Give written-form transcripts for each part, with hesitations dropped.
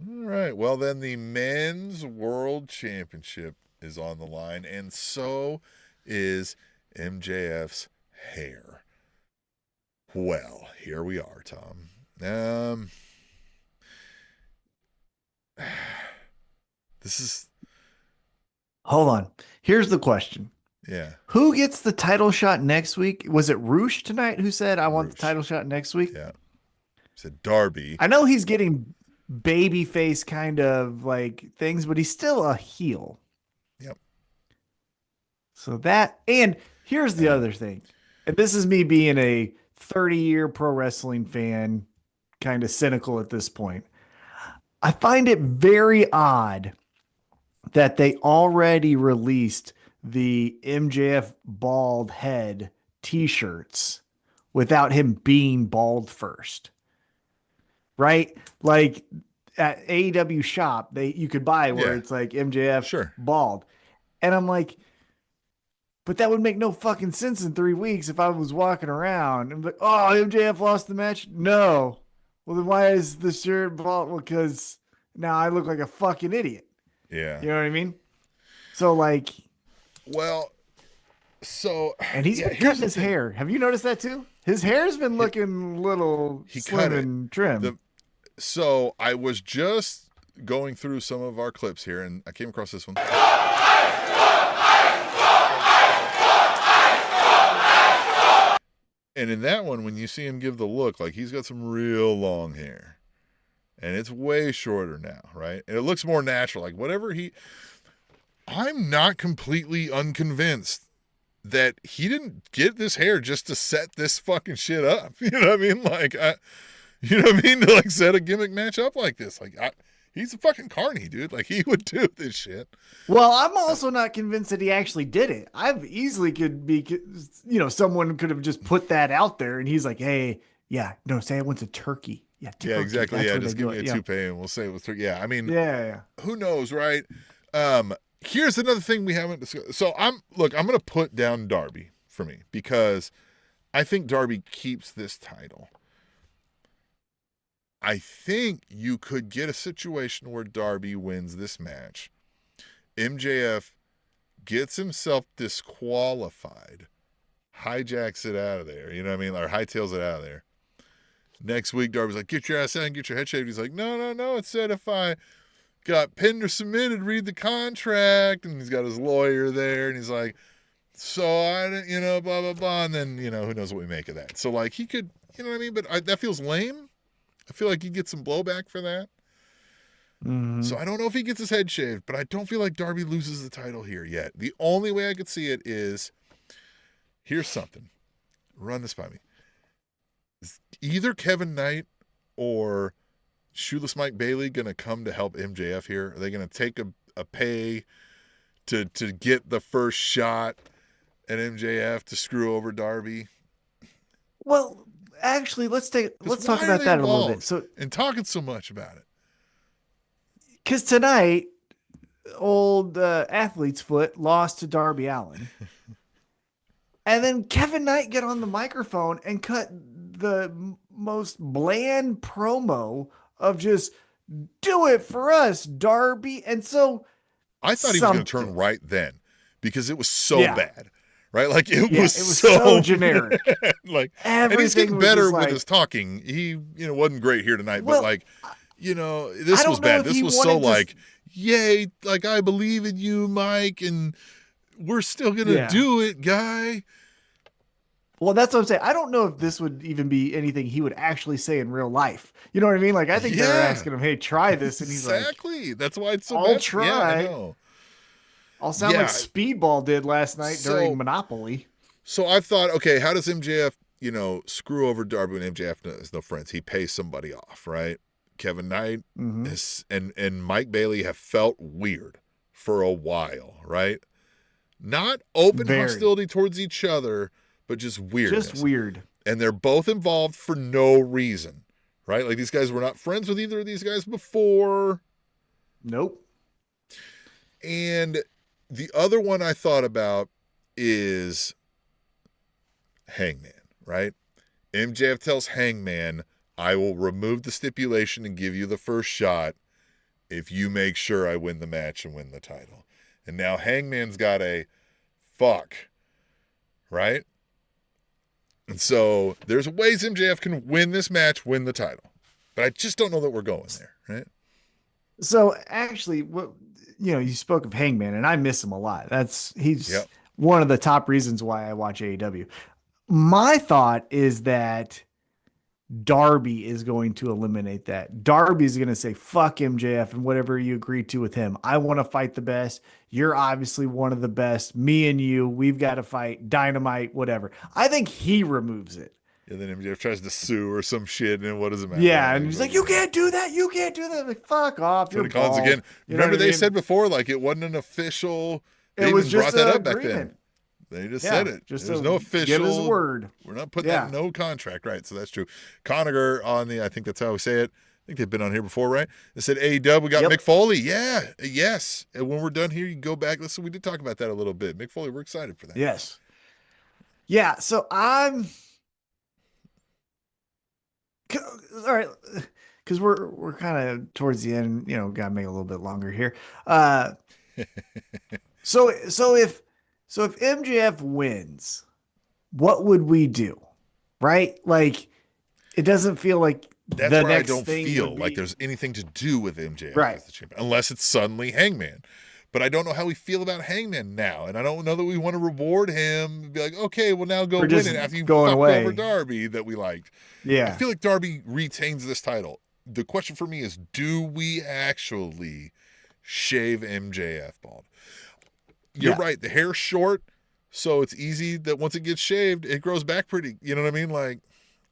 All right. Well, then the men's world championship is on the line, and so is MJF's hair. Well, here we are, Tom. This is Hold on. Here's the question. yeah, Who gets the title shot next week? Was it Roosh tonight who said, I want the Roosh. title shot next week? Yeah, said Darby. I know he's getting baby face kind of like things, but he's still a heel. Yep. So that, and here's the other thing. And this is me being a 30-year pro wrestling fan, kind of cynical at this point. I find it very odd that they already released the MJF bald head t-shirts without him being bald first. Right? Like at AEW shop, you could buy where Yeah, it's like MJF sure. bald. And I'm like, but that would make no fucking sense in 3 weeks if I was walking around and be like, oh, MJF lost the match. No. Well, then why is the shirt bald? Well, because now I look like a fucking idiot. Yeah. You know what I mean? So like, Well, so and he's yeah, been here's cutting the his thing. hair. Have you noticed that too? His hair's been He, looking little he cut slim it. and trim. The so I was just going through some of our clips here, and I came across this one. And in that one, when you see him give the look, like he's got some real long hair. And it's way shorter now, right? And it looks more natural. Like whatever I'm not completely unconvinced that he didn't get this hair just to set this fucking shit up. You know what I mean? You know what I mean? To like set a gimmick match up like this. He's a fucking carny, dude. Like he would do this shit. Well, I'm also not convinced that he actually did it. I've easily could be, someone could have just put that out there and he's like, hey, yeah, no, say I went to Turkey. Yeah, Yeah, Turkey. exactly. That's Yeah, where they just give do me it. a Yeah. toupee and we'll say it was. Yeah, I mean, Yeah. Yeah. who knows, right? Here's another thing we haven't discussed. So I'm gonna put down Darby for me because I think Darby keeps this title. I think you could get a situation where Darby wins this match. MJF gets himself disqualified, hijacks it out of there, you know what I mean? Or hightails it out of there. Next week, Darby's like, get your ass out and get your head shaved. He's like, no. It said if I got pinned or submitted, read the contract. And he's got his lawyer there. And he's like, so I didn't, blah, blah, blah. And then, who knows what we make of that. So, like, he could, you know what I mean? But that feels lame. I feel like he'd get some blowback for that. Mm-hmm. So I don't know if he gets his head shaved, but I don't feel like Darby loses the title here yet. The only way I could see it is here's something. Run this by me. Is either Kevin Knight or Shoeless Mike Bailey going to come to help MJF here? Are they going to take a pay to get the first shot at MJF to screw over Darby? Well, actually, Because let's why talk are about they that a little bit. involved So, and talking so much about it? because tonight, old athlete's foot lost to Darby Allin. And then Kevin Knight get on the microphone and cut the most bland promo of just do it for us, Darby. And so I thought he was going to turn something. right then because it was so Yeah. bad. Right? Like it Yeah. was It was so so generic. like and he's Everything getting was better just with like, his talking. He, wasn't great here tonight, but well, like, I this was don't know bad. if This he was so wanted to. like, yay, like I believe in you, Mike, and we're still gonna Yeah. do it, guy. Well, that's what I'm saying. I don't know if this would even be anything he would actually say in real life. You know what I mean? Like, I think they were Yeah, asking him, hey, try this. And he's like, exactly. That's why it's so I'll bad. Yeah, I try. know. I'll sound like Yeah. Speedball did last night during So Monopoly. so I thought, okay, how does MJF, screw over Darby when MJF has no friends? He pays somebody off, right? Kevin Knight Mm-hmm. and Mike Bailey have felt weird for a while, right? Not open Very. hostility towards each other, but just Just weirdness. weird. And they're both involved for no reason, right? Like these guys were not friends with either of these guys before. Nope. And the other one I thought about is Hangman, right? MJF tells Hangman, I will remove the stipulation and give you the first shot if you make sure I win the match and win the title. And now Hangman's got a fuck, right? And so there's ways MJF can win this match, win the title. But I just don't know that we're going there, right? So actually, what you spoke of Hangman, and I miss him a lot. He's Yep. one of the top reasons why I watch AEW. My thought is that Darby is going to eliminate that. Darby's going to say, fuck MJF and whatever you agreed to with him. I want to fight the best. You're obviously one of the best. Me and you, we've got to fight. Dynamite, whatever. I think he removes it. And then MJF tries to sue or some shit, and what does it matter? Yeah, and he's like, you can't do that. You can't do that. Like, fuck off. Tony Collins again. Remember they said before, like, it wasn't an official. It was just brought that an up agreement. back then. They just said it. Just There's no official. Give his word. We're not putting that in no contract, right? So that's true. Conager on I think that's how we say it. I think they've been on here before, right? They said AEW, we got Mick Foley. Yeah, yes. And when we're done here, you can go back. Listen, we did talk about that a little bit. Mick Foley, we're excited for that. Yes. Yeah, so I'm all right, because we're kind of towards the end, gotta make it a little bit longer here. So if MJF wins, what would we do? Right? Like, it doesn't feel like that's the where next I don't thing feel like there's anything to do with MJF right. as the champion, unless it's suddenly Hangman. But I don't know how we feel about Hangman now, and I don't know that we want to reward him and be like, okay, well now go win it after you fucked over Darby that we liked. Yeah, I feel like Darby retains this title. The question for me is, do we actually shave MJF bald? You're right. The hair's short, so it's easy that once it gets shaved, it grows back pretty. You know what I mean? Like,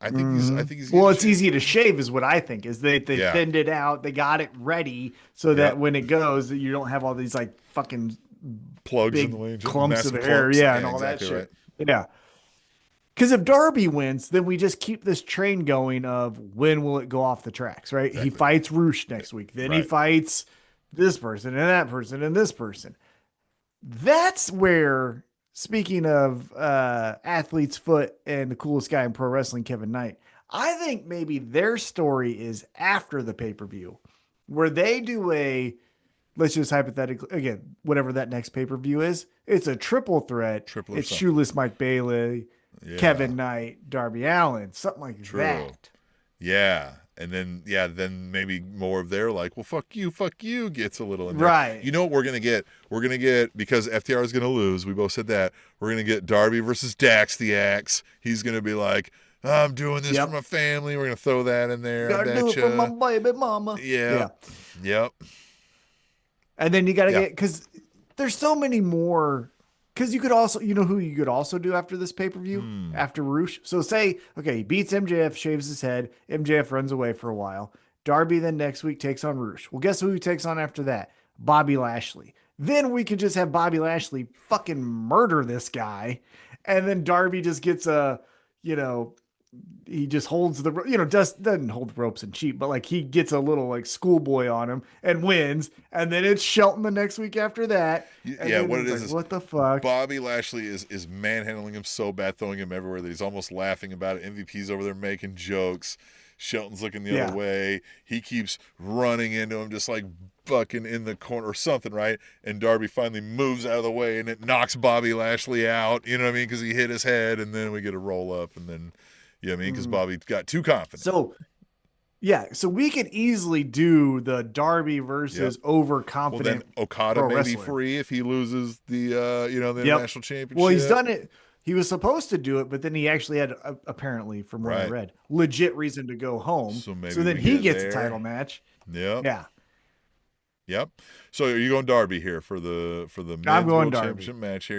I think he's. Well, it's easy to shave, is what I think. Is they thinned it out, they got it ready so that when it goes, that you don't have all these like fucking plugs big in the way, clumps of hair, and all that shit. Right. Yeah. Because if Darby wins, then we just keep this train going of when will it go off the tracks, right? Exactly. He fights Roosh next week. Then he fights this person and that person and this person. That's where, speaking of athlete's foot and the coolest guy in pro wrestling, Kevin Knight, I think maybe their story is after the pay-per-view, where they do let's just hypothetically, again, whatever that next pay-per-view is, it's a triple threat. It's Shoeless Mike Bailey, Kevin Knight, Darby Allin, something like that. Yeah. And then maybe more of their like, well, fuck you gets a little in there. Right. You know what we're going to get? We're going to get, because FTR is going to lose, we both said that, we're going to get Darby versus Dax the Axe. He's going to be like, I'm doing this for my family. We're going to throw that in there. Gotta do it for my baby mama. Yeah. Yep. And then you got to get, because there's so many more. Because you could also, who you could also do after this pay-per-view, after Roosh. So say, okay, he beats MJF, shaves his head. MJF runs away for a while. Darby then next week takes on Roosh. Well, guess who he takes on after that? Bobby Lashley. Then we could just have Bobby Lashley fucking murder this guy. And then Darby just gets he just holds the, doesn't hold the ropes and cheat, but like he gets a little like schoolboy on him and wins. And then it's Shelton the next week after that. Yeah, what it is, what the fuck? Bobby Lashley is manhandling him so bad, throwing him everywhere that he's almost laughing about it. MVP's over there making jokes. Shelton's looking the other way. He keeps running into him, just like fucking in the corner or something, right? And Darby finally moves out of the way and it knocks Bobby Lashley out. You know what I mean? Because he hit his head, and then we get a roll up, and then. You know what I mean? Because Bobby got too confident. So we could easily do the Darby versus overconfident. Well, then Okada may be free if he loses the the international championship. Well, he's done it. He was supposed to do it, but then he actually had apparently, from what I read, legit reason to go home. So then he gets a title match. Yeah. Yep. So are you going Darby here for the I'm going Darby championship match here?